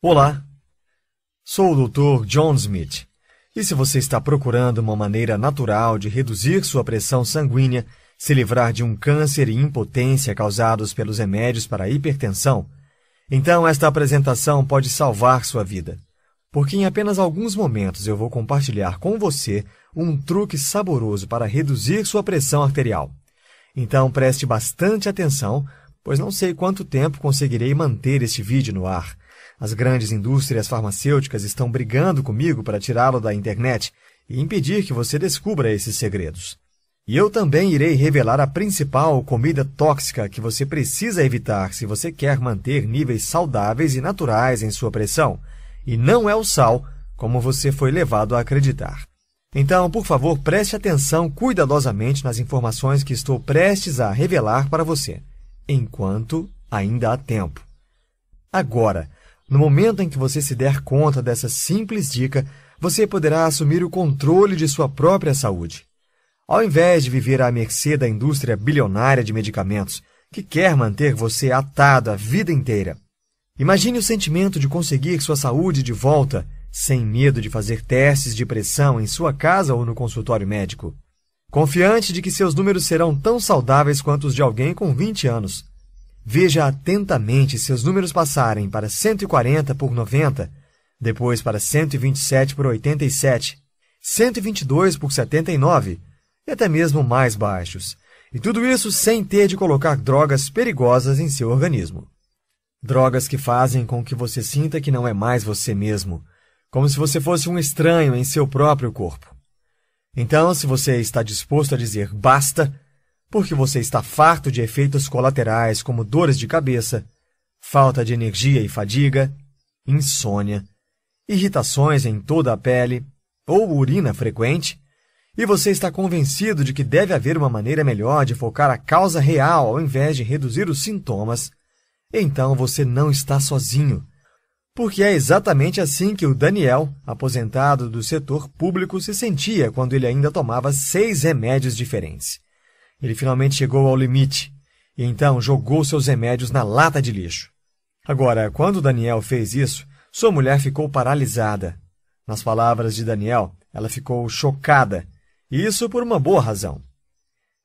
Olá, sou o Dr. John Smith, e se você está procurando uma maneira natural de reduzir sua pressão sanguínea, se livrar de um câncer e impotência causados pelos remédios para a hipertensão, então esta apresentação pode salvar sua vida, porque em apenas alguns momentos eu vou compartilhar com você um truque saboroso para reduzir sua pressão arterial. Então preste bastante atenção, pois não sei quanto tempo conseguirei manter este vídeo no ar. As grandes indústrias farmacêuticas estão brigando comigo para tirá-lo da internet e impedir que você descubra esses segredos. E eu também irei revelar a principal comida tóxica que você precisa evitar se você quer manter níveis saudáveis e naturais em sua pressão, e não é o sal, como você foi levado a acreditar. Então, por favor, preste atenção cuidadosamente nas informações que estou prestes a revelar para você, enquanto ainda há tempo. Agora, no momento em que você se der conta dessa simples dica, você poderá assumir o controle de sua própria saúde. Ao invés de viver à mercê da indústria bilionária de medicamentos, que quer manter você atado a vida inteira, imagine o sentimento de conseguir sua saúde de volta, sem medo de fazer testes de pressão em sua casa ou no consultório médico. Confiante de que seus números serão tão saudáveis quanto os de alguém com 20 anos. Veja atentamente seus números passarem para 140 por 90, depois para 127 por 87, 122 por 79 e até mesmo mais baixos. E tudo isso sem ter de colocar drogas perigosas em seu organismo. Drogas que fazem com que você sinta que não é mais você mesmo, como se você fosse um estranho em seu próprio corpo. Então, se você está disposto a dizer basta, porque você está farto de efeitos colaterais como dores de cabeça, falta de energia e fadiga, insônia, irritações em toda a pele ou urina frequente, e você está convencido de que deve haver uma maneira melhor de focar a causa real ao invés de reduzir os sintomas, então você não está sozinho, porque é exatamente assim que o Daniel, aposentado do setor público, se sentia quando ele ainda tomava 6 remédios diferentes. Ele finalmente chegou ao limite, e então jogou seus remédios na lata de lixo. Agora, quando Daniel fez isso, sua mulher ficou paralisada. Nas palavras de Daniel, ela ficou chocada, e isso por uma boa razão.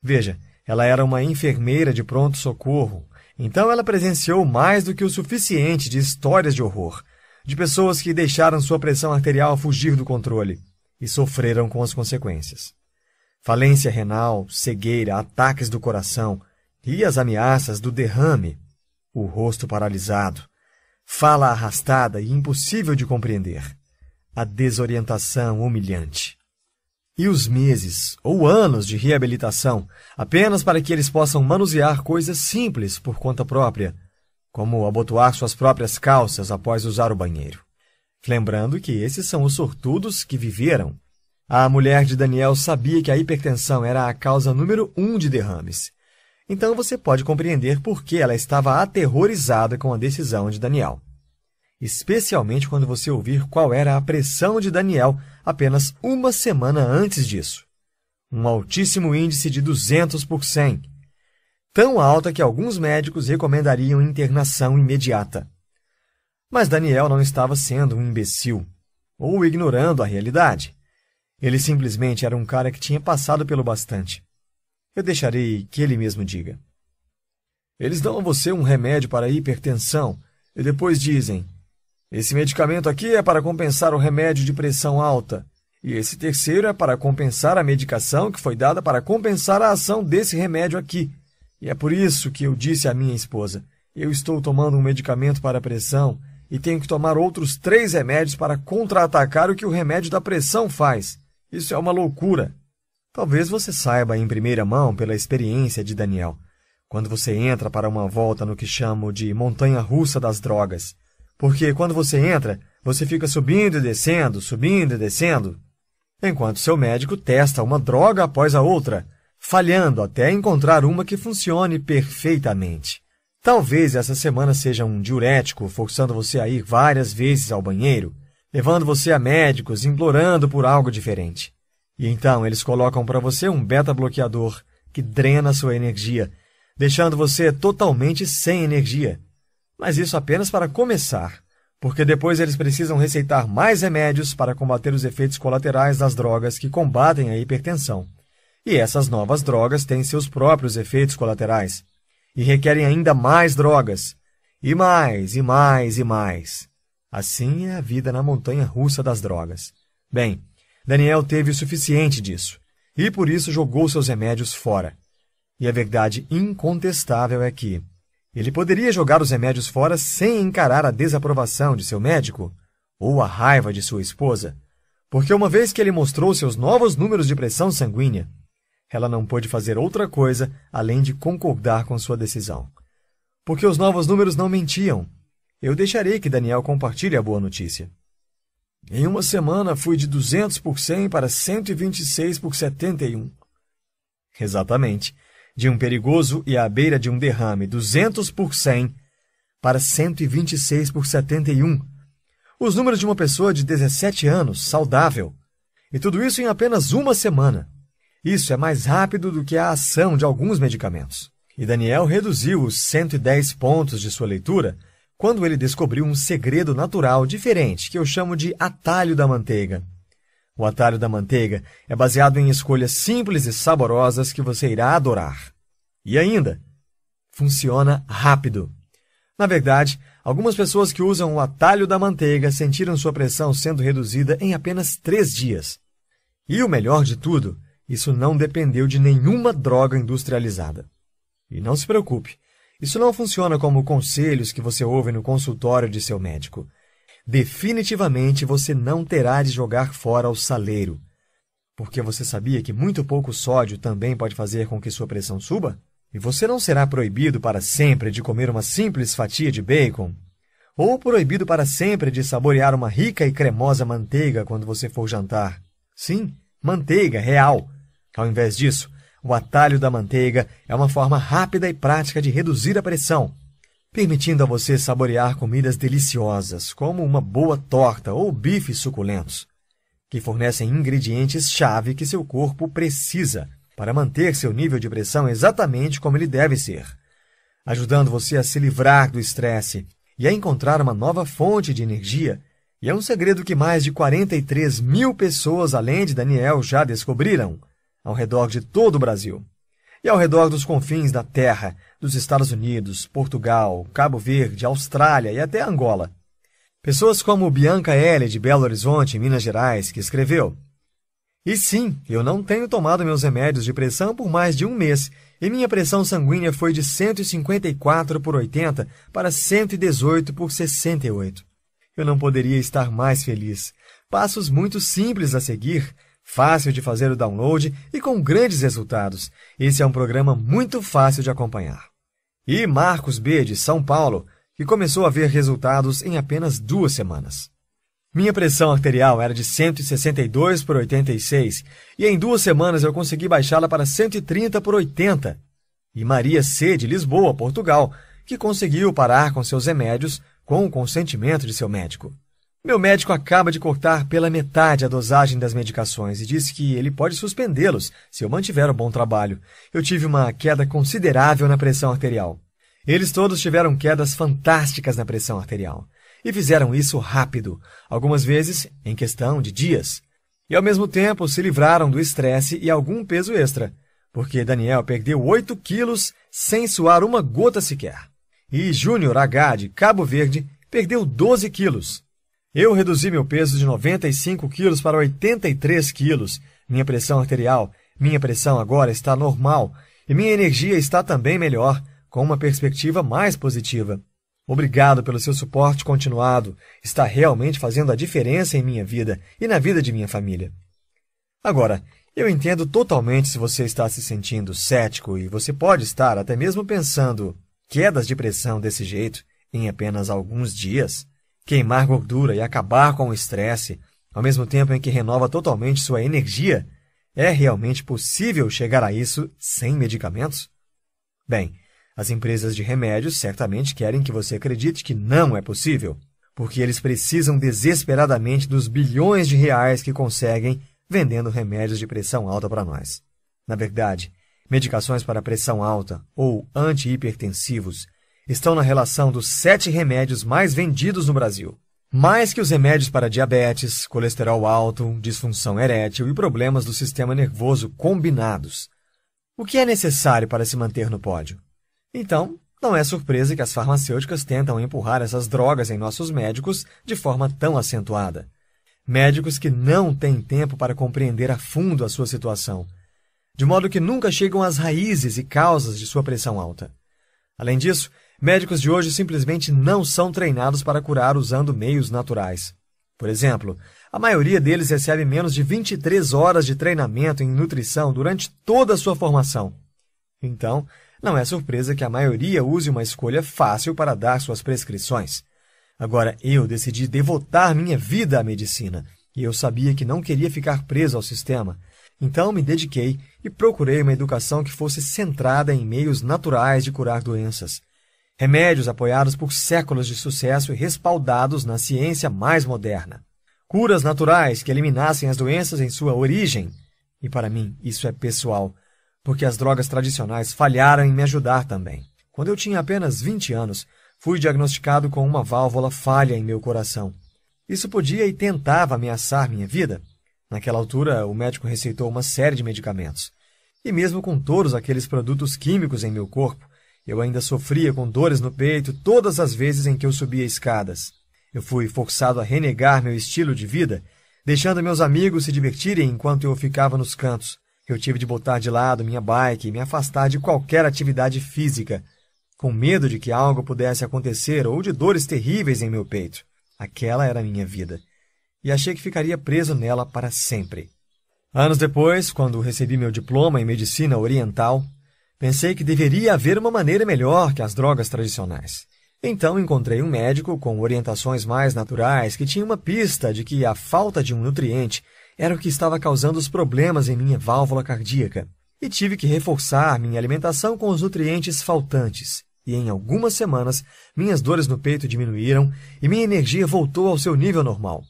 Veja, ela era uma enfermeira de pronto-socorro, então ela presenciou mais do que o suficiente de histórias de horror, de pessoas que deixaram sua pressão arterial fugir do controle e sofreram com as consequências. Falência renal, cegueira, ataques do coração e as ameaças do derrame, o rosto paralisado, fala arrastada e impossível de compreender, a desorientação humilhante. E os meses ou anos de reabilitação apenas para que eles possam manusear coisas simples por conta própria, como abotoar suas próprias calças após usar o banheiro. Lembrando que esses são os sortudos que viveram. A mulher de Daniel sabia que a hipertensão era a causa número 1 de derrames. Então você pode compreender por que ela estava aterrorizada com a decisão de Daniel. Especialmente quando você ouvir qual era a pressão de Daniel apenas uma semana antes disso. Um altíssimo índice de 200 por 100. Tão alta que alguns médicos recomendariam internação imediata. Mas Daniel não estava sendo um imbecil ou ignorando a realidade. Ele simplesmente era um cara que tinha passado pelo bastante. Eu deixarei que ele mesmo diga. Eles dão a você um remédio para a hipertensão e depois dizem: esse medicamento aqui é para compensar o remédio de pressão alta, e esse terceiro é para compensar a medicação que foi dada para compensar a ação desse remédio aqui. E é por isso que eu disse à minha esposa: eu estou tomando um medicamento para a pressão e tenho que tomar outros 3 remédios para contra-atacar o que o remédio da pressão faz. Isso é uma loucura. Talvez você saiba em primeira mão pela experiência de Daniel, quando você entra para uma volta no que chamo de montanha-russa das drogas. Porque quando você entra, você fica subindo e descendo, enquanto seu médico testa uma droga após a outra, falhando até encontrar uma que funcione perfeitamente. Talvez essa semana seja um diurético, forçando você a ir várias vezes ao banheiro, levando você a médicos, implorando por algo diferente. E então eles colocam para você um beta-bloqueador que drena sua energia, deixando você totalmente sem energia. Mas isso apenas para começar, porque depois eles precisam receitar mais remédios para combater os efeitos colaterais das drogas que combatem a hipertensão. E essas novas drogas têm seus próprios efeitos colaterais e requerem ainda mais drogas, e mais, e mais, e mais. Assim é a vida na montanha-russa das drogas. Bem, Daniel teve o suficiente disso, e por isso jogou seus remédios fora. E a verdade incontestável é que ele poderia jogar os remédios fora sem encarar a desaprovação de seu médico ou a raiva de sua esposa, porque uma vez que ele mostrou seus novos números de pressão sanguínea, ela não pôde fazer outra coisa além de concordar com sua decisão. Porque os novos números não mentiam. Eu deixarei que Daniel compartilhe a boa notícia. Em uma semana, fui de 200 por 100 para 126 por 71. Exatamente. De um perigoso e à beira de um derrame 200 por 100 para 126 por 71. Os números de uma pessoa de 17 anos, saudável. E tudo isso em apenas uma semana. Isso é mais rápido do que a ação de alguns medicamentos. E Daniel reduziu os 110 pontos de sua leitura quando ele descobriu um segredo natural diferente que eu chamo de atalho da manteiga. O atalho da manteiga é baseado em escolhas simples e saborosas que você irá adorar. E ainda, funciona rápido. Na verdade, algumas pessoas que usam o atalho da manteiga sentiram sua pressão sendo reduzida em apenas 3 dias. E o melhor de tudo, isso não dependeu de nenhuma droga industrializada. E não se preocupe, isso não funciona como conselhos que você ouve no consultório de seu médico. Definitivamente você não terá de jogar fora o saleiro. Porque você sabia que muito pouco sódio também pode fazer com que sua pressão suba? E você não será proibido para sempre de comer uma simples fatia de bacon? Ou proibido para sempre de saborear uma rica e cremosa manteiga quando você for jantar? Sim, manteiga real. Ao invés disso, o atalho da manteiga é uma forma rápida e prática de reduzir a pressão, permitindo a você saborear comidas deliciosas, como uma boa torta ou bifes suculentos, que fornecem ingredientes-chave que seu corpo precisa para manter seu nível de pressão exatamente como ele deve ser, ajudando você a se livrar do estresse e a encontrar uma nova fonte de energia. E é um segredo que mais de 43 mil pessoas, além de Daniel, já descobriram, ao redor de todo o Brasil, e ao redor dos confins da Terra, dos Estados Unidos, Portugal, Cabo Verde, Austrália e até Angola. Pessoas como Bianca L., de Belo Horizonte, Minas Gerais, que escreveu: E sim, eu não tenho tomado meus remédios de pressão por mais de um mês, e minha pressão sanguínea foi de 154 por 80 para 118 por 68. Eu não poderia estar mais feliz. Passos muito simples a seguir, fácil de fazer o download e com grandes resultados. Esse é um programa muito fácil de acompanhar. E Marcos B., de São Paulo, que começou a ver resultados em apenas 2 semanas. Minha pressão arterial era de 162 por 86 e em 2 semanas eu consegui baixá-la para 130 por 80. E Maria C., de Lisboa, Portugal, que conseguiu parar com seus remédios com o consentimento de seu médico. Meu médico acaba de cortar pela metade a dosagem das medicações e disse que ele pode suspendê-los se eu mantiver um bom trabalho. Eu tive uma queda considerável na pressão arterial. Eles todos tiveram quedas fantásticas na pressão arterial. E fizeram isso rápido, algumas vezes em questão de dias. E ao mesmo tempo se livraram do estresse e algum peso extra, porque Daniel perdeu 8 quilos sem suar uma gota sequer. E Júnior H., de Cabo Verde, perdeu 12 quilos. Eu reduzi meu peso de 95 quilos para 83 quilos. Minha pressão agora está normal e minha energia está também melhor, com uma perspectiva mais positiva. Obrigado pelo seu suporte continuado. Está realmente fazendo a diferença em minha vida e na vida de minha família. Agora, eu entendo totalmente se você está se sentindo cético e você pode estar até mesmo pensando quedas de pressão desse jeito em apenas alguns dias. Queimar gordura e acabar com o estresse, ao mesmo tempo em que renova totalmente sua energia, é realmente possível chegar a isso sem medicamentos? Bem, as empresas de remédios certamente querem que você acredite que não é possível, porque eles precisam desesperadamente dos bilhões de reais que conseguem vendendo remédios de pressão alta para nós. Na verdade, medicações para pressão alta ou antihipertensivos estão na relação dos 7 remédios mais vendidos no Brasil. Mais que os remédios para diabetes, colesterol alto, disfunção erétil e problemas do sistema nervoso combinados. O que é necessário para se manter no pódio? Então, não é surpresa que as farmacêuticas tentam empurrar essas drogas em nossos médicos de forma tão acentuada. Médicos que não têm tempo para compreender a fundo a sua situação, de modo que nunca chegam às raízes e causas de sua pressão alta. Além disso, médicos de hoje simplesmente não são treinados para curar usando meios naturais. Por exemplo, a maioria deles recebe menos de 23 horas de treinamento em nutrição durante toda a sua formação. Então, não é surpresa que a maioria use uma escolha fácil para dar suas prescrições. Agora, eu decidi devotar minha vida à medicina, e eu sabia que não queria ficar preso ao sistema. Então, me dediquei e procurei uma educação que fosse centrada em meios naturais de curar doenças. Remédios apoiados por séculos de sucesso e respaldados na ciência mais moderna. Curas naturais que eliminassem as doenças em sua origem. E para mim, isso é pessoal, porque as drogas tradicionais falharam em me ajudar também. Quando eu tinha apenas 20 anos, fui diagnosticado com uma válvula falha em meu coração. Isso podia e tentava ameaçar minha vida. Naquela altura, o médico receitou uma série de medicamentos. E mesmo com todos aqueles produtos químicos em meu corpo, eu ainda sofria com dores no peito todas as vezes em que eu subia escadas. Eu fui forçado a renegar meu estilo de vida, deixando meus amigos se divertirem enquanto eu ficava nos cantos. Eu tive de botar de lado minha bike e me afastar de qualquer atividade física, com medo de que algo pudesse acontecer ou de dores terríveis em meu peito. Aquela era a minha vida, e achei que ficaria preso nela para sempre. Anos depois, quando recebi meu diploma em medicina oriental, pensei que deveria haver uma maneira melhor que as drogas tradicionais. Então encontrei um médico com orientações mais naturais que tinha uma pista de que a falta de um nutriente era o que estava causando os problemas em minha válvula cardíaca. E tive que reforçar minha alimentação com os nutrientes faltantes. E em algumas semanas, minhas dores no peito diminuíram e minha energia voltou ao seu nível normal.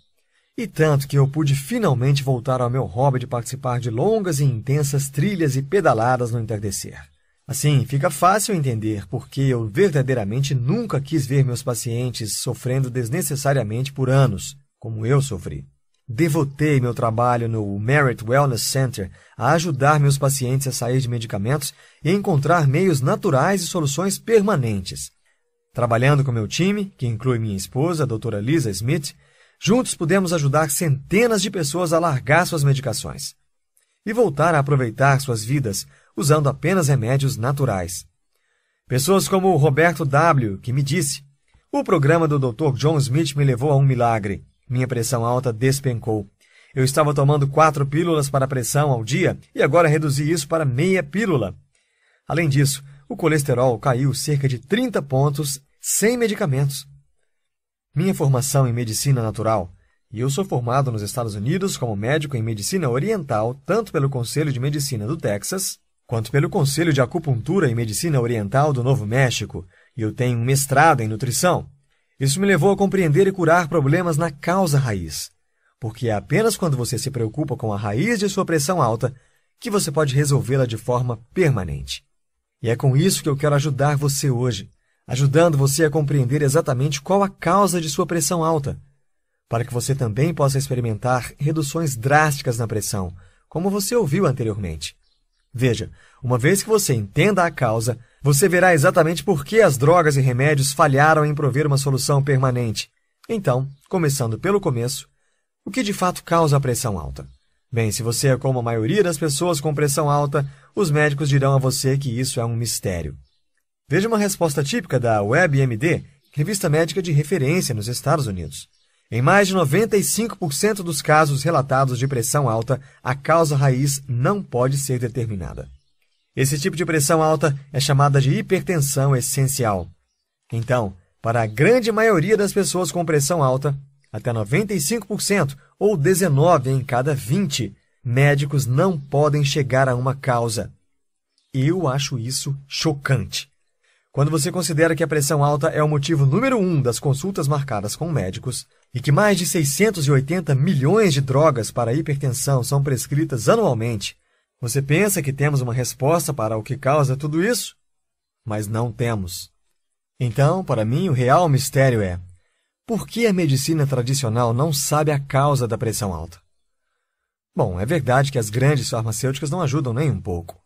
E tanto que eu pude finalmente voltar ao meu hobby de participar de longas e intensas trilhas e pedaladas no entardecer. Assim, fica fácil entender por que eu verdadeiramente nunca quis ver meus pacientes sofrendo desnecessariamente por anos, como eu sofri. Devotei meu trabalho no Merit Wellness Center a ajudar meus pacientes a sair de medicamentos e encontrar meios naturais e soluções permanentes. Trabalhando com meu time, que inclui minha esposa, a doutora Lisa Smith, juntos pudemos ajudar centenas de pessoas a largar suas medicações e voltar a aproveitar suas vidas usando apenas remédios naturais. Pessoas como o Roberto W., que me disse: "O programa do Dr. John Smith me levou a um milagre. Minha pressão alta despencou. Eu estava tomando 4 pílulas para a pressão ao dia e agora reduzi isso para meia pílula. Além disso, o colesterol caiu cerca de 30 pontos sem medicamentos." Minha formação em medicina natural, e eu sou formado nos Estados Unidos como médico em medicina oriental, tanto pelo Conselho de Medicina do Texas, quanto pelo Conselho de Acupuntura e Medicina Oriental do Novo México, e eu tenho um mestrado em nutrição. Isso me levou a compreender e curar problemas na causa raiz, porque é apenas quando você se preocupa com a raiz de sua pressão alta que você pode resolvê-la de forma permanente. E é com isso que eu quero ajudar você hoje, ajudando você a compreender exatamente qual a causa de sua pressão alta, para que você também possa experimentar reduções drásticas na pressão, como você ouviu anteriormente. Veja, uma vez que você entenda a causa, você verá exatamente por que as drogas e remédios falharam em prover uma solução permanente. Então, começando pelo começo, o que de fato causa a pressão alta? Bem, se você é como a maioria das pessoas com pressão alta, os médicos dirão a você que isso é um mistério. Veja uma resposta típica da WebMD, revista médica de referência nos Estados Unidos. Em mais de 95% dos casos relatados de pressão alta, a causa raiz não pode ser determinada. Esse tipo de pressão alta é chamada de hipertensão essencial. Então, para a grande maioria das pessoas com pressão alta, até 95%, ou 19 em cada 20, médicos não podem chegar a uma causa. Eu acho isso chocante. Quando você considera que a pressão alta é o motivo número 1 das consultas marcadas com médicos e que mais de 680 milhões de drogas para a hipertensão são prescritas anualmente, você pensa que temos uma resposta para o que causa tudo isso? Mas não temos. Então, para mim, o real mistério é: Por que a medicina tradicional não sabe a causa da pressão alta? Bom, é verdade que as grandes farmacêuticas não ajudam nem um pouco.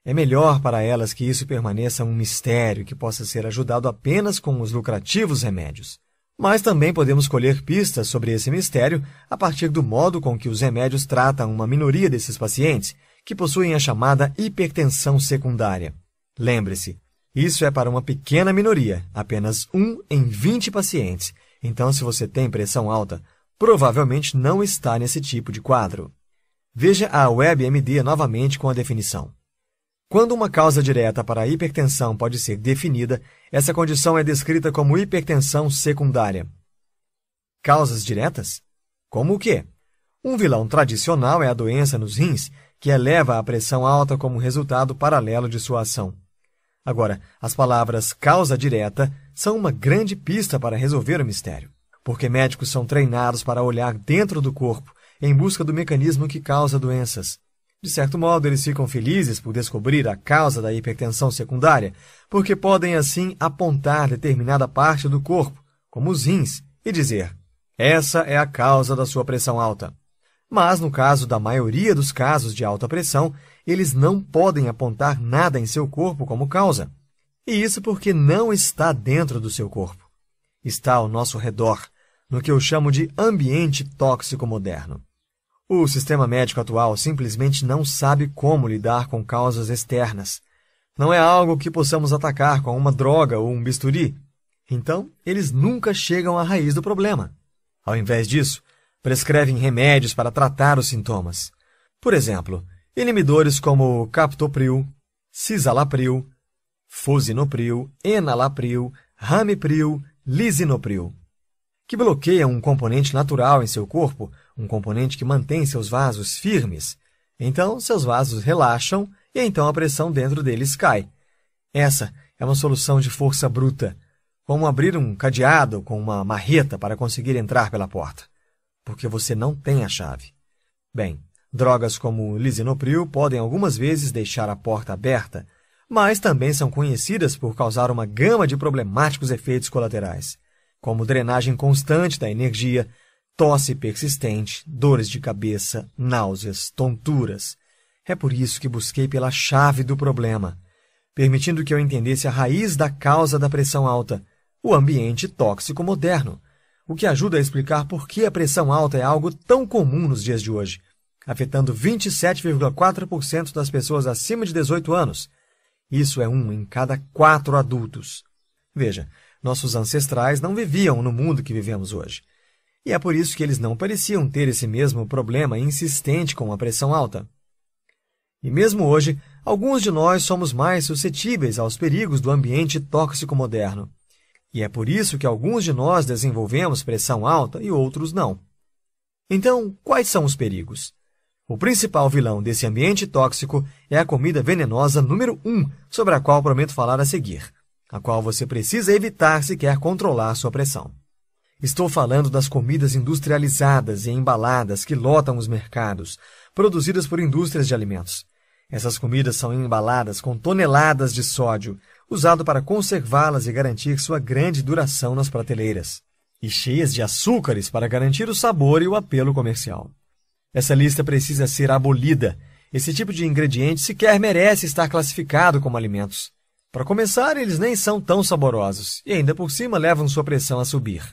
É melhor para elas que isso permaneça um mistério que possa ser ajudado apenas com os lucrativos remédios. Mas também podemos colher pistas sobre esse mistério a partir do modo com que os remédios tratam uma minoria desses pacientes que possuem a chamada hipertensão secundária. Lembre-se, isso é para uma pequena minoria, apenas 1 em 20 pacientes. Então, se você tem pressão alta, provavelmente não está nesse tipo de quadro. Veja a WebMD novamente com a definição. Quando uma causa direta para a hipertensão pode ser definida, essa condição é descrita como hipertensão secundária. Causas diretas? Como o quê? Um vilão tradicional é a doença nos rins, que eleva a pressão alta como resultado paralelo de sua ação. Agora, as palavras causa direta são uma grande pista para resolver o mistério, porque médicos são treinados para olhar dentro do corpo em busca do mecanismo que causa doenças. De certo modo, eles ficam felizes por descobrir a causa da hipertensão secundária, porque podem assim apontar determinada parte do corpo, como os rins, e dizer: essa é a causa da sua pressão alta. Mas, no caso da maioria dos casos de alta pressão, eles não podem apontar nada em seu corpo como causa. E isso porque não está dentro do seu corpo. Está ao nosso redor, no que eu chamo de ambiente tóxico moderno. O sistema médico atual simplesmente não sabe como lidar com causas externas. Não é algo que possamos atacar com uma droga ou um bisturi. Então, eles nunca chegam à raiz do problema. Ao invés disso, prescrevem remédios para tratar os sintomas. Por exemplo, inibidores como captopril, cisalapryl, fosinopril, enalapril, ramipril, lisinopril, que bloqueiam um componente natural em seu corpo, um componente que mantém seus vasos firmes. Então, seus vasos relaxam e então a pressão dentro deles cai. Essa é uma solução de força bruta, como abrir um cadeado com uma marreta para conseguir entrar pela porta, porque você não tem a chave. Bem, drogas como o lisinopril podem algumas vezes deixar a porta aberta, mas também são conhecidas por causar uma gama de problemáticos efeitos colaterais, como drenagem constante da energia, tosse persistente, dores de cabeça, náuseas, tonturas. É por isso que busquei pela chave do problema, permitindo que eu entendesse a raiz da causa da pressão alta, o ambiente tóxico moderno, o que ajuda a explicar por que a pressão alta é algo tão comum nos dias de hoje, afetando 27,4% das pessoas acima de 18 anos. Isso é 1 em cada 4 adultos. Veja, nossos ancestrais não viviam no mundo que vivemos hoje. E é por isso que eles não pareciam ter esse mesmo problema insistente com a pressão alta. E mesmo hoje, alguns de nós somos mais suscetíveis aos perigos do ambiente tóxico moderno. E é por isso que alguns de nós desenvolvemos pressão alta e outros não. Então, quais são os perigos? O principal vilão desse ambiente tóxico é a comida venenosa número 1, sobre a qual prometo falar a seguir, a qual você precisa evitar se quer controlar sua pressão. Estou falando das comidas industrializadas e embaladas que lotam os mercados, produzidas por indústrias de alimentos. Essas comidas são embaladas com toneladas de sódio, usado para conservá-las e garantir sua grande duração nas prateleiras, e cheias de açúcares para garantir o sabor e o apelo comercial. Essa lista precisa ser abolida. Esse tipo de ingrediente sequer merece estar classificado como alimentos. Para começar, eles nem são tão saborosos, e ainda por cima levam sua pressão a subir,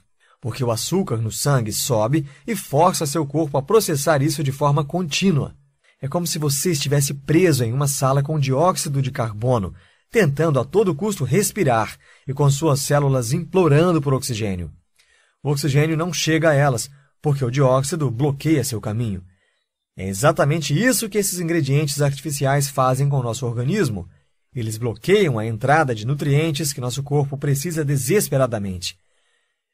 porque o açúcar no sangue sobe e força seu corpo a processar isso de forma contínua. É como se você estivesse preso em uma sala com dióxido de carbono, tentando a todo custo respirar e com suas células implorando por oxigênio. O oxigênio não chega a elas, porque o dióxido bloqueia seu caminho. É exatamente isso que esses ingredientes artificiais fazem com o nosso organismo. Eles bloqueiam a entrada de nutrientes que nosso corpo precisa desesperadamente.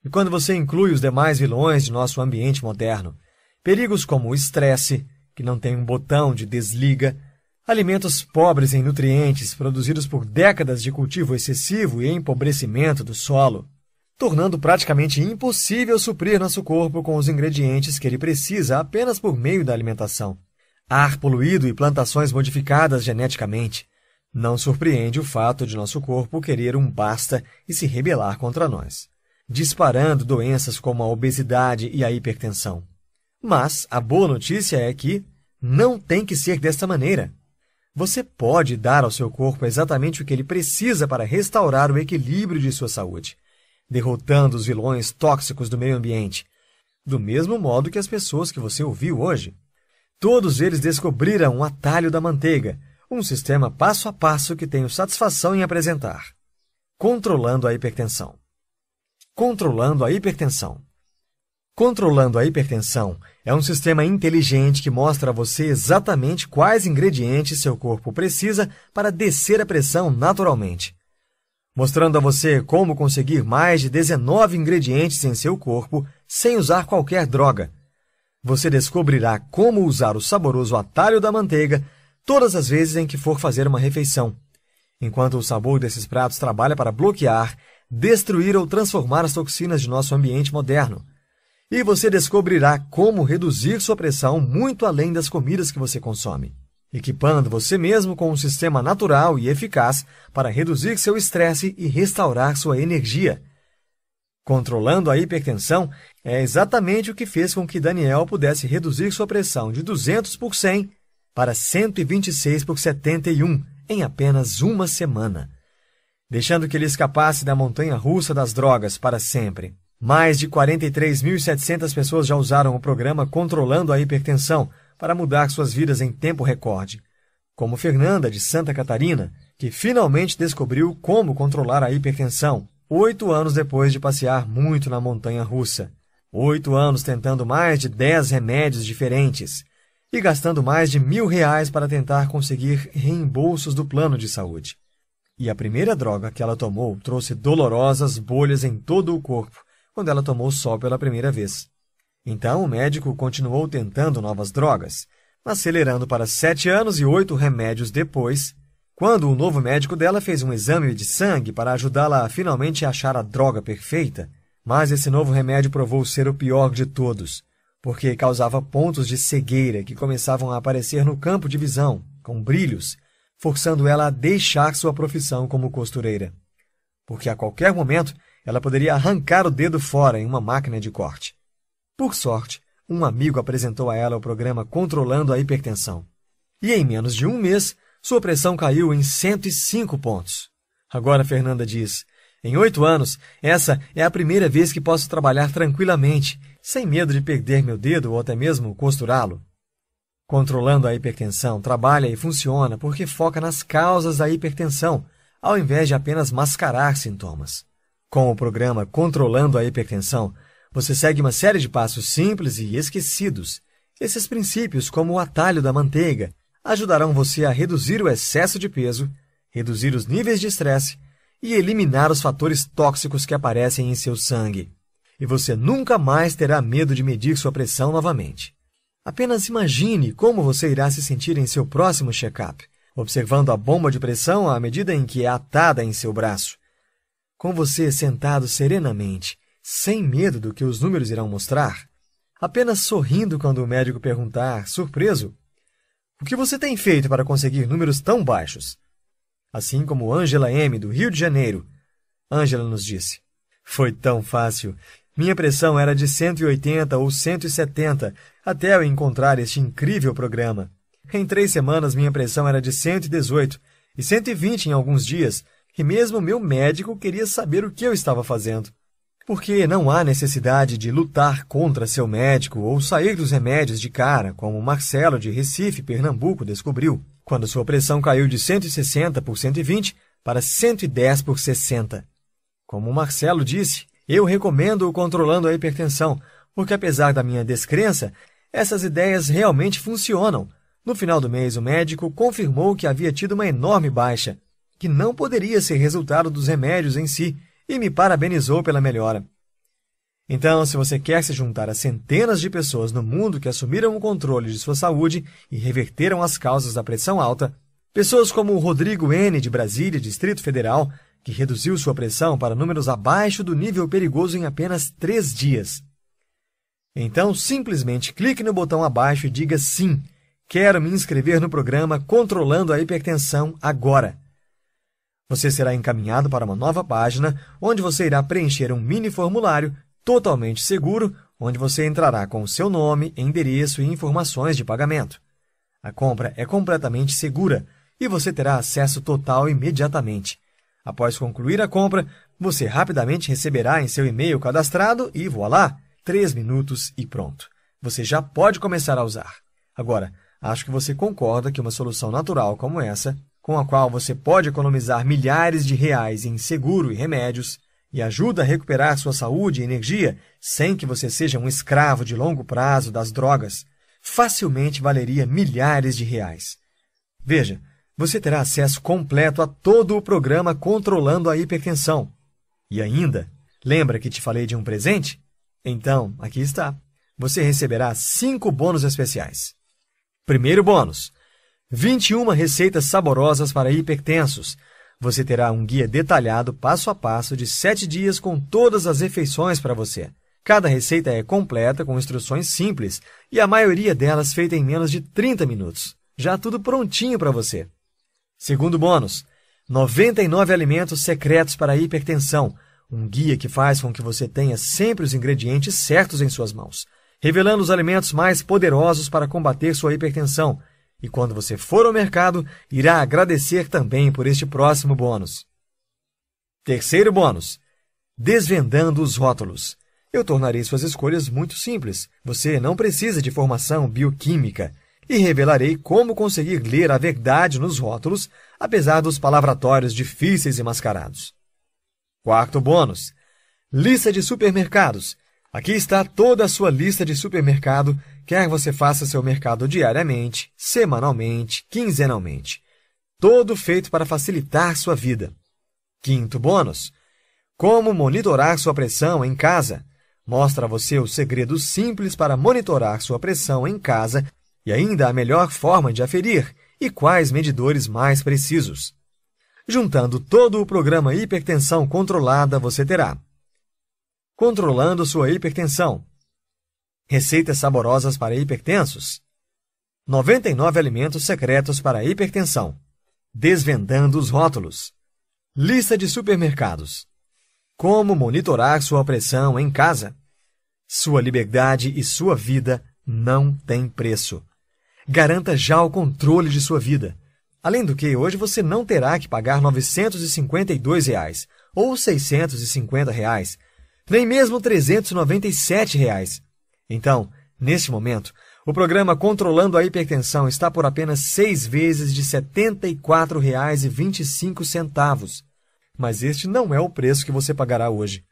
E quando você inclui os demais vilões de nosso ambiente moderno, perigos como o estresse, que não tem um botão de desliga, alimentos pobres em nutrientes produzidos por décadas de cultivo excessivo e empobrecimento do solo, tornando praticamente impossível suprir nosso corpo com os ingredientes que ele precisa apenas por meio da alimentação. Ar poluído e plantações modificadas geneticamente. Não surpreende o fato de nosso corpo querer um basta e se rebelar contra nós. disparando doenças como a obesidade e a hipertensão. Mas a boa notícia é que não tem que ser desta maneira. Você pode dar ao seu corpo exatamente o que ele precisa para restaurar o equilíbrio de sua saúde, derrotando os vilões tóxicos do meio ambiente, do mesmo modo que as pessoas que você ouviu hoje. Todos eles descobriram o atalho da manteiga, um sistema passo a passo que tenho satisfação em apresentar. Controlando a hipertensão. Controlando a hipertensão. Controlando a hipertensão é um sistema inteligente que mostra a você exatamente quais ingredientes seu corpo precisa para descer a pressão naturalmente, mostrando a você como conseguir mais de 19 ingredientes em seu corpo sem usar qualquer droga. Você descobrirá como usar o saboroso atalho da manteiga todas as vezes em que for fazer uma refeição, enquanto o sabor desses pratos trabalha para bloquear, destruir ou transformar as toxinas de nosso ambiente moderno. E você descobrirá como reduzir sua pressão muito além das comidas que você consome, equipando você mesmo com um sistema natural e eficaz para reduzir seu estresse e restaurar sua energia. Controlando a hipertensão é exatamente o que fez com que Daniel pudesse reduzir sua pressão de 200 por 100 para 126 por 71 em apenas uma semana, deixando que ele escapasse da montanha-russa das drogas para sempre. Mais de 43.700 pessoas já usaram o programa Controlando a Hipertensão para mudar suas vidas em tempo recorde, como Fernanda, de Santa Catarina, que finalmente descobriu como controlar a hipertensão, 8 anos depois de passear muito na montanha-russa. 8 anos tentando mais de 10 remédios diferentes e gastando mais de R$1.000 para tentar conseguir reembolsos do plano de saúde. E a primeira droga que ela tomou trouxe dolorosas bolhas em todo o corpo, quando ela tomou sol pela primeira vez. Então, o médico continuou tentando novas drogas, acelerando para 7 anos e 8 remédios depois, quando o novo médico dela fez um exame de sangue para ajudá-la a finalmente achar a droga perfeita. Mas esse novo remédio provou ser o pior de todos, porque causava pontos de cegueira que começavam a aparecer no campo de visão, com brilhos, forçando ela a deixar sua profissão como costureira. Porque a qualquer momento ela poderia arrancar o dedo fora em uma máquina de corte. Por sorte, um amigo apresentou a ela o programa Controlando a Hipertensão. E em menos de um mês, sua pressão caiu em 105 pontos. Agora Fernanda diz: em 8 anos, essa é a primeira vez que posso trabalhar tranquilamente, sem medo de perder meu dedo ou até mesmo costurá-lo. Controlando a hipertensão trabalha e funciona porque foca nas causas da hipertensão, ao invés de apenas mascarar sintomas. Com o programa Controlando a Hipertensão, você segue uma série de passos simples e esquecidos. Esses princípios, como o atalho da manteiga, ajudarão você a reduzir o excesso de peso, reduzir os níveis de estresse e eliminar os fatores tóxicos que aparecem em seu sangue. E você nunca mais terá medo de medir sua pressão novamente. Apenas imagine como você irá se sentir em seu próximo check-up, observando a bomba de pressão à medida em que é atada em seu braço. Com você sentado serenamente, sem medo do que os números irão mostrar, apenas sorrindo quando o médico perguntar, surpreso: o que você tem feito para conseguir números tão baixos? Assim como Ângela M., do Rio de Janeiro. Ângela nos disse: foi tão fácil. Minha pressão era de 180 ou 170, até eu encontrar este incrível programa. Em 3 semanas, minha pressão era de 118 e 120 em alguns dias, e mesmo meu médico queria saber o que eu estava fazendo. Porque não há necessidade de lutar contra seu médico ou sair dos remédios de cara, como Marcelo, de Recife, Pernambuco, descobriu, quando sua pressão caiu de 160 por 120 para 110 por 60. Como Marcelo disse, eu recomendo o Controlando a Hipertensão, porque apesar da minha descrença, essas ideias realmente funcionam. No final do mês, o médico confirmou que havia tido uma enorme baixa, que não poderia ser resultado dos remédios em si, e me parabenizou pela melhora. Então, se você quer se juntar a centenas de pessoas no mundo que assumiram o controle de sua saúde e reverteram as causas da pressão alta, pessoas como o Rodrigo N., de Brasília, Distrito Federal, que reduziu sua pressão para números abaixo do nível perigoso em apenas 3 dias. Então, simplesmente clique no botão abaixo e diga sim, quero me inscrever no programa Controlando a Hipertensão agora. Você será encaminhado para uma nova página, onde você irá preencher um mini formulário totalmente seguro, onde você entrará com o seu nome, endereço e informações de pagamento. A compra é completamente segura e você terá acesso total imediatamente. Após concluir a compra, você rapidamente receberá em seu e-mail cadastrado e voilá, 3 minutos e pronto. Você já pode começar a usar. Agora, acho que você concorda que uma solução natural como essa, com a qual você pode economizar milhares de reais em seguro e remédios, e ajuda a recuperar sua saúde e energia sem que você seja um escravo de longo prazo das drogas, facilmente valeria milhares de reais. Veja, você terá acesso completo a todo o programa Controlando a Hipertensão. E ainda, lembra que te falei de um presente? Então, aqui está. Você receberá 5 bônus especiais. Primeiro bônus: 21 receitas saborosas para hipertensos. Você terá um guia detalhado passo a passo de 7 dias com todas as refeições para você. Cada receita é completa com instruções simples e a maioria delas feita em menos de 30 minutos. Já tudo prontinho para você. Segundo bônus: 99 alimentos secretos para a hipertensão. Um guia que faz com que você tenha sempre os ingredientes certos em suas mãos, revelando os alimentos mais poderosos para combater sua hipertensão. E quando você for ao mercado, irá agradecer também por este próximo bônus. Terceiro bônus: desvendando os rótulos. Eu tornarei suas escolhas muito simples. Você não precisa de formação bioquímica. E revelarei como conseguir ler a verdade nos rótulos, apesar dos palavratórios difíceis e mascarados. Quarto bônus: lista de supermercados. Aqui está toda a sua lista de supermercado, quer você faça seu mercado diariamente, semanalmente, quinzenalmente. Todo feito para facilitar sua vida. Quinto bônus: como monitorar sua pressão em casa. Mostra a você os segredos simples para monitorar sua pressão em casa e ainda a melhor forma de aferir e quais medidores mais precisos. Juntando todo o programa Hipertensão Controlada, você terá: controlando sua hipertensão, receitas saborosas para hipertensos, 99 alimentos secretos para a hipertensão, desvendando os rótulos, lista de supermercados, como monitorar sua pressão em casa. Sua liberdade e sua vida não têm preço. Garanta já o controle de sua vida. Além do que, hoje você não terá que pagar R$ 952 ou R$ 650, nem mesmo R$ 397. Então, neste momento, o programa Controlando a Hipertensão está por apenas 6 vezes de R$ 74,25. Mas este não é o preço que você pagará hoje.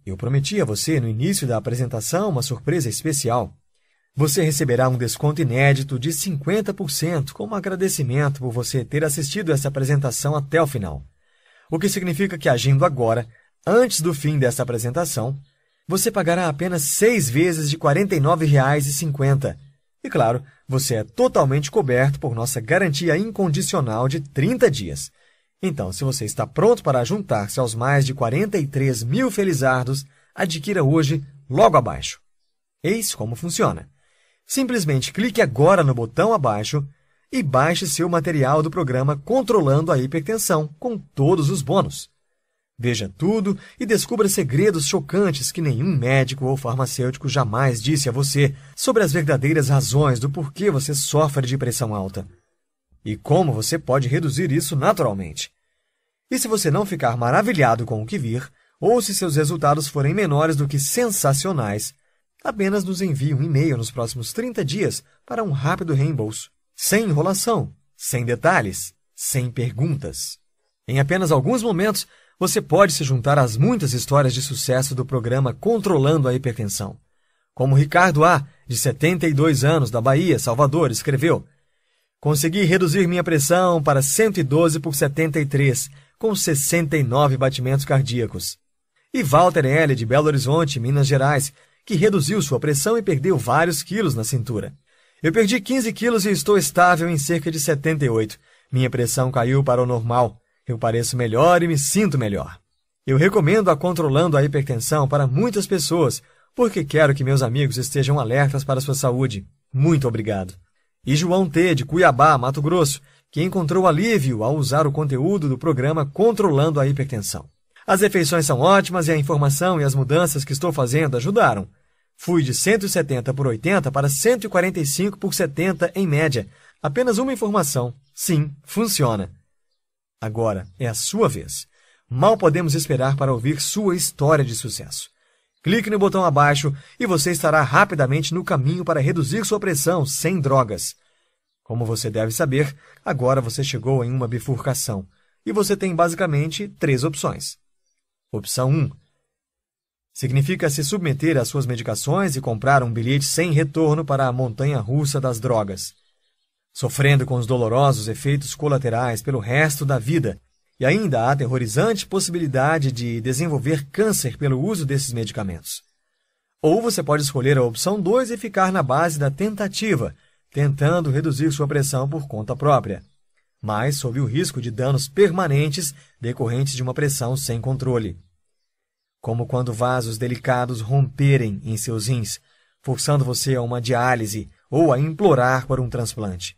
Eu prometi a você, no início da apresentação, uma surpresa especial. Você receberá um desconto inédito de 50% como agradecimento por você ter assistido essa apresentação até o final. O que significa que, agindo agora, antes do fim dessa apresentação, você pagará apenas 6 vezes de R$ 49,50. E, claro, você é totalmente coberto por nossa garantia incondicional de 30 dias. Então, se você está pronto para juntar-se aos mais de 43 mil felizardos, adquira hoje, logo abaixo. Eis como funciona. Simplesmente clique agora no botão abaixo e baixe seu material do programa Controlando a Hipertensão, com todos os bônus. Veja tudo e descubra segredos chocantes que nenhum médico ou farmacêutico jamais disse a você sobre as verdadeiras razões do porquê você sofre de pressão alta. E como você pode reduzir isso naturalmente. E se você não ficar maravilhado com o que vir, ou se seus resultados forem menores do que sensacionais, apenas nos envie um e-mail nos próximos 30 dias para um rápido reembolso. Sem enrolação, sem detalhes, sem perguntas. Em apenas alguns momentos, você pode se juntar às muitas histórias de sucesso do programa Controlando a Hipertensão. Como Ricardo A., de 72 anos, da Bahia, Salvador, escreveu: consegui reduzir minha pressão para 112/73, com 69 batimentos cardíacos. E Walter L., de Belo Horizonte, Minas Gerais, que reduziu sua pressão e perdeu vários quilos na cintura. Eu perdi 15 quilos e estou estável em cerca de 78. Minha pressão caiu para o normal. Eu pareço melhor e me sinto melhor. Eu recomendo a Controlando a Hipertensão para muitas pessoas, porque quero que meus amigos estejam alertas para a sua saúde. Muito obrigado. E João T., de Cuiabá, Mato Grosso, que encontrou alívio ao usar o conteúdo do programa Controlando a Hipertensão. As refeições são ótimas e a informação e as mudanças que estou fazendo ajudaram. Fui de 170 por 80 para 145 por 70 em média. Apenas uma informação. Sim, funciona. Agora é a sua vez. Mal podemos esperar para ouvir sua história de sucesso. Clique no botão abaixo e você estará rapidamente no caminho para reduzir sua pressão sem drogas. Como você deve saber, agora você chegou em uma bifurcação e você tem basicamente 3 opções. Opção 1. Significa se submeter às suas medicações e comprar um bilhete sem retorno para a montanha-russa das drogas, sofrendo com os dolorosos efeitos colaterais pelo resto da vida e ainda a aterrorizante possibilidade de desenvolver câncer pelo uso desses medicamentos. Ou você pode escolher a opção 2 e ficar na base da tentativa, tentando reduzir sua pressão por conta própria, mas sob o risco de danos permanentes decorrentes de uma pressão sem controle. Como quando vasos delicados romperem em seus rins, forçando você a uma diálise ou a implorar por um transplante.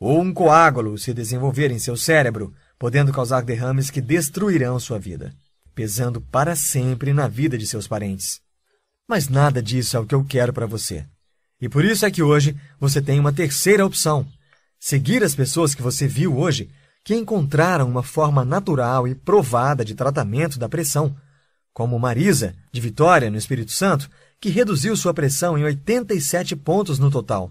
Ou um coágulo se desenvolver em seu cérebro, podendo causar derrames que destruirão sua vida, pesando para sempre na vida de seus parentes. Mas nada disso é o que eu quero para você. E por isso é que hoje você tem uma terceira opção. Seguir as pessoas que você viu hoje, que encontraram uma forma natural e provada de tratamento da pressão, como Marisa, de Vitória, no Espírito Santo, que reduziu sua pressão em 87 pontos no total.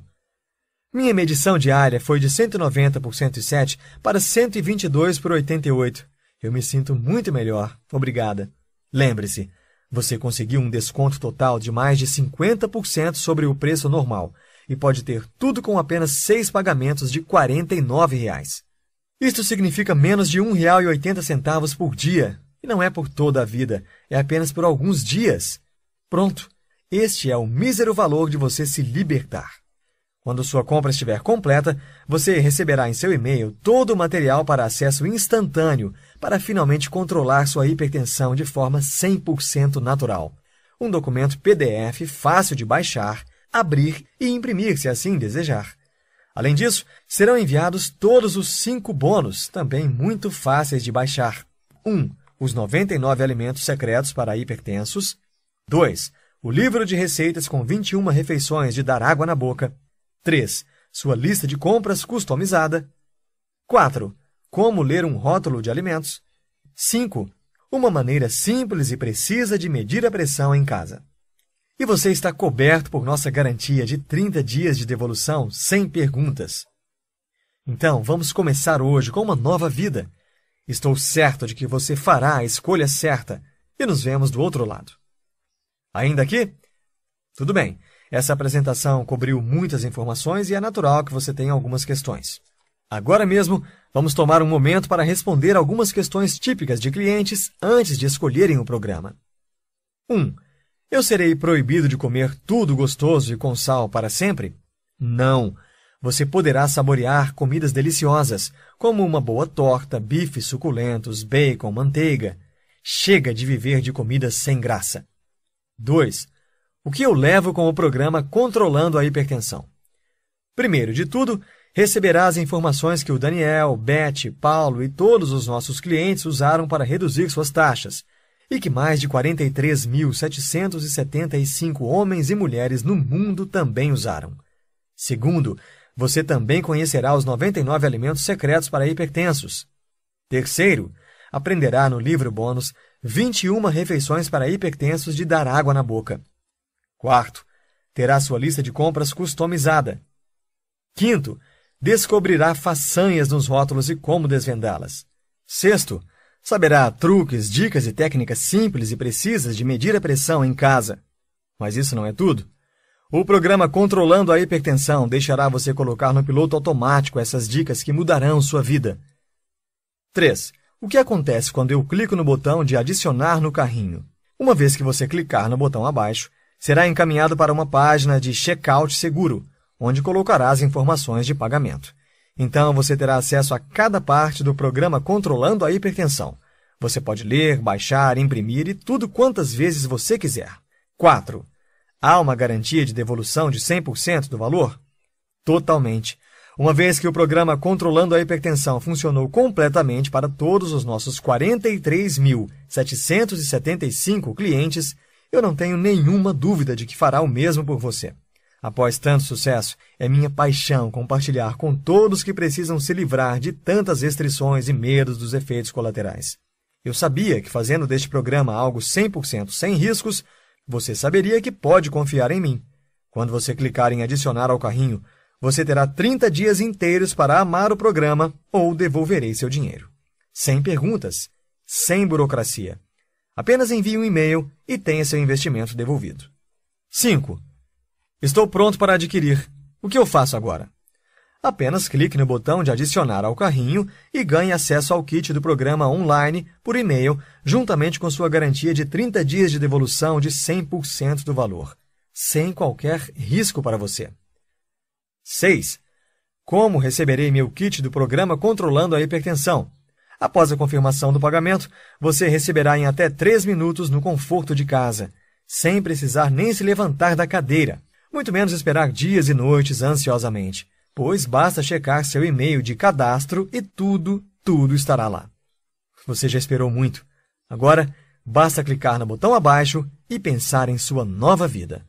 Minha medição diária foi de 190 por 107 para 122 por 88. Eu me sinto muito melhor. Obrigada. Lembre-se, você conseguiu um desconto total de mais de 50% sobre o preço normal e pode ter tudo com apenas 6 pagamentos de R$ 49. Isto significa menos de R$ 1,80 por dia. E não é por toda a vida, é apenas por alguns dias. Pronto, este é o mísero valor de você se libertar. Quando sua compra estiver completa, você receberá em seu e-mail todo o material para acesso instantâneo para finalmente controlar sua hipertensão de forma 100% natural. Um documento PDF fácil de baixar, abrir e imprimir se assim desejar. Além disso, serão enviados todos os 5 bônus, também muito fáceis de baixar. 1. Os 99 alimentos secretos para hipertensos. 2. O livro de receitas com 21 refeições de dar água na boca. 3. Sua lista de compras customizada. 4. Como ler um rótulo de alimentos. 5. Uma maneira simples e precisa de medir a pressão em casa. E você está coberto por nossa garantia de 30 dias de devolução sem perguntas. Então, vamos começar hoje com uma nova vida. Estou certo de que você fará a escolha certa e nos vemos do outro lado. Ainda aqui? Tudo bem. Essa apresentação cobriu muitas informações e é natural que você tenha algumas questões. Agora mesmo, vamos tomar um momento para responder algumas questões típicas de clientes antes de escolherem o programa. 1. Eu serei proibido de comer tudo gostoso e com sal para sempre? Não. Você poderá saborear comidas deliciosas, como uma boa torta, bifes suculentos, bacon, manteiga. Chega de viver de comidas sem graça. 2. O que eu levo com o programa Controlando a Hipertensão? Primeiro de tudo, receberá as informações que o Daniel, Beth, Paulo e todos os nossos clientes usaram para reduzir suas taxas, e que mais de 43.775 homens e mulheres no mundo também usaram. Segundo, você também conhecerá os 99 alimentos secretos para hipertensos. Terceiro, aprenderá no livro bônus 21 refeições para hipertensos de dar água na boca. Quarto, terá sua lista de compras customizada. Quinto, descobrirá façanhas nos rótulos e como desvendá-las. Sexto, saberá truques, dicas e técnicas simples e precisas de medir a pressão em casa. Mas isso não é tudo. O programa Controlando a Hipertensão deixará você colocar no piloto automático essas dicas que mudarão sua vida. 3. O que acontece quando eu clico no botão de adicionar no carrinho? Uma vez que você clicar no botão abaixo, será encaminhado para uma página de checkout seguro, onde colocará as informações de pagamento. Então, você terá acesso a cada parte do programa Controlando a Hipertensão. Você pode ler, baixar, imprimir e tudo quantas vezes você quiser. 4. Há uma garantia de devolução de 100% do valor? Totalmente. Uma vez que o programa Controlando a Hipertensão funcionou completamente para todos os nossos 43.775 clientes, eu não tenho nenhuma dúvida de que fará o mesmo por você. Após tanto sucesso, é minha paixão compartilhar com todos que precisam se livrar de tantas restrições e medos dos efeitos colaterais. Eu sabia que fazendo deste programa algo 100% sem riscos, você saberia que pode confiar em mim. Quando você clicar em adicionar ao carrinho, você terá 30 dias inteiros para amar o programa ou devolverei seu dinheiro. Sem perguntas, sem burocracia. Apenas envie um e-mail e tenha seu investimento devolvido. 5. Estou pronto para adquirir. O que eu faço agora? Apenas clique no botão de adicionar ao carrinho e ganhe acesso ao kit do programa online por e-mail, juntamente com sua garantia de 30 dias de devolução de 100% do valor, sem qualquer risco para você. 6. Como receberei meu kit do programa Controlando a Hipertensão? Após a confirmação do pagamento, você receberá em até 3 minutos no conforto de casa, sem precisar nem se levantar da cadeira, muito menos esperar dias e noites ansiosamente, pois basta checar seu e-mail de cadastro e tudo estará lá. Você já esperou muito. Agora, basta clicar no botão abaixo e pensar em sua nova vida.